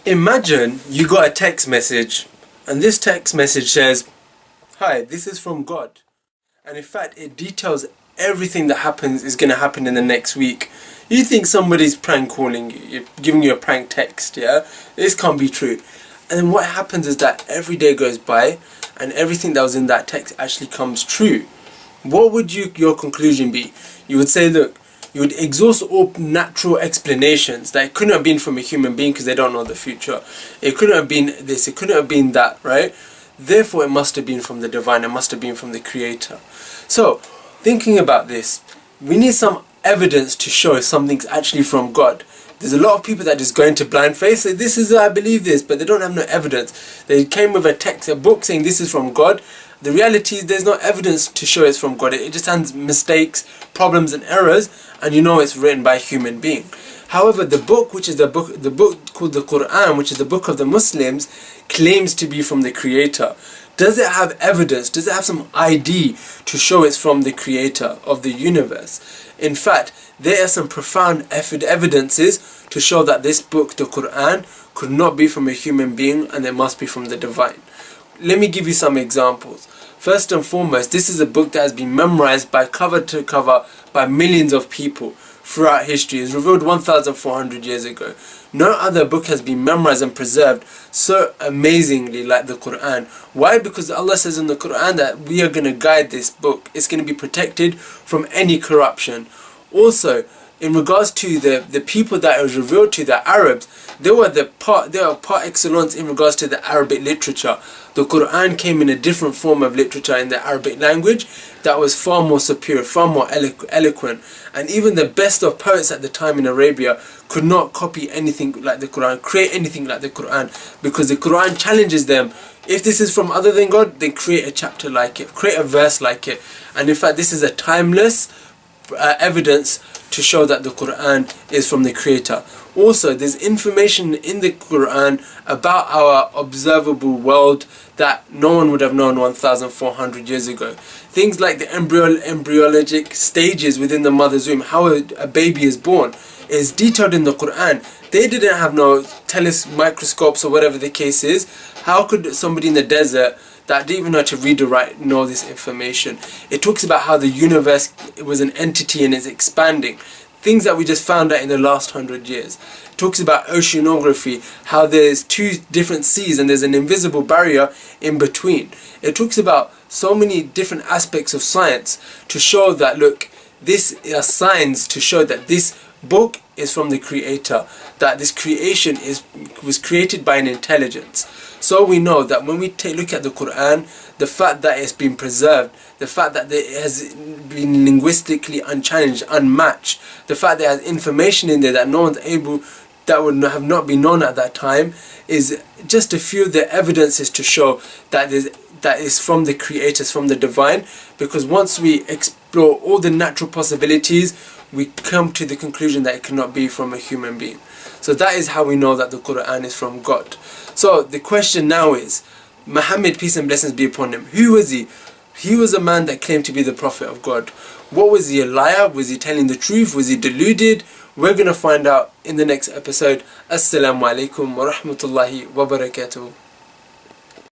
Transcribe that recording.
Imagine you got a text message, and this text message says, "Hi, this is from God." And in fact, it details everything that is going to happen in the next week. You think somebody's prank calling you, giving you a prank text, yeah? This can't be true. And then what happens is that every day goes by, and everything that was in that text actually comes true. What would your conclusion be? You would say, look, you would exhaust all natural explanations that it couldn't have been from a human being because they don't know the future. It couldn't have been this, it couldn't have been that, right? Therefore, it must have been from the divine, it must have been from the creator. So, thinking about this, we need some evidence to show if something's actually from God. There's a lot of people that just go into blind faith, say, this is, I believe this, but they don't have no evidence. They came with a book saying this is from God. The reality is there's no evidence to show it's from God. It just has mistakes, problems and errors, and you know it's written by a human being. However, the book called the Quran, which is the book of the Muslims, claims to be from the creator. Does it have evidence? Does it have some ID to show it's from the creator of the universe? In fact, there are some profound evidences to show that this book, the Quran, could not be from a human being and it must be from the divine. Let me give you some examples. First and foremost, this is a book that has been memorized by cover to cover by millions of people throughout history. It was revealed 1,400 years ago. No other book has been memorized and preserved so amazingly like the Quran. Why? Because Allah says in the Quran that we are going to guide this book. It's going to be protected from any corruption. Also, in regards to the people that it was revealed to, the Arabs, they were par excellence in regards to the Arabic literature. The Quran came in a different form of literature in the Arabic language that was far more superior, far more eloquent. And even the best of poets at the time in Arabia could not copy anything like the Quran, create anything like the Quran, because the Quran challenges them. If this is from other than God, then create a chapter like it, create a verse like it. And in fact, this is a timeless evidence to show that the Quran is from the creator. Also, there's information in the Quran about our observable world that no one would have known 1,400 years ago. Things like the embryologic stages within the mother's womb, how a baby is born, is detailed in the Quran. They didn't have no microscopes or whatever the case is. How could somebody in the desert that didn't even know how to read or write know this information? It talks about how the universe was an entity and is expanding. Things that we just found out in the last 100 years. It talks about oceanography, how there's two different seas and there's an invisible barrier in between. It talks about so many different aspects of science to show that, look, this are signs to show that this book is from the creator, that this creation was created by an intelligence. So we know that when we look at the Quran, the fact that it's been preserved, the fact that it has been linguistically unchallenged, unmatched, the fact that it has information in there that no one's able, that would have not been known at that time, is just a few of the evidences to show that is from the creators, from the divine. Because once we explore all the natural possibilities, we come to the conclusion that it cannot be from a human being. So that is how we know that the Quran is from God. So the question now is, Muhammad, peace and blessings be upon him, who was he? He was a man that claimed to be the prophet of God. What was he, a liar? Was he telling the truth? Was he deluded? We're going to find out in the next episode. Assalamu alaikum wa rahmatullahi wa barakatuh.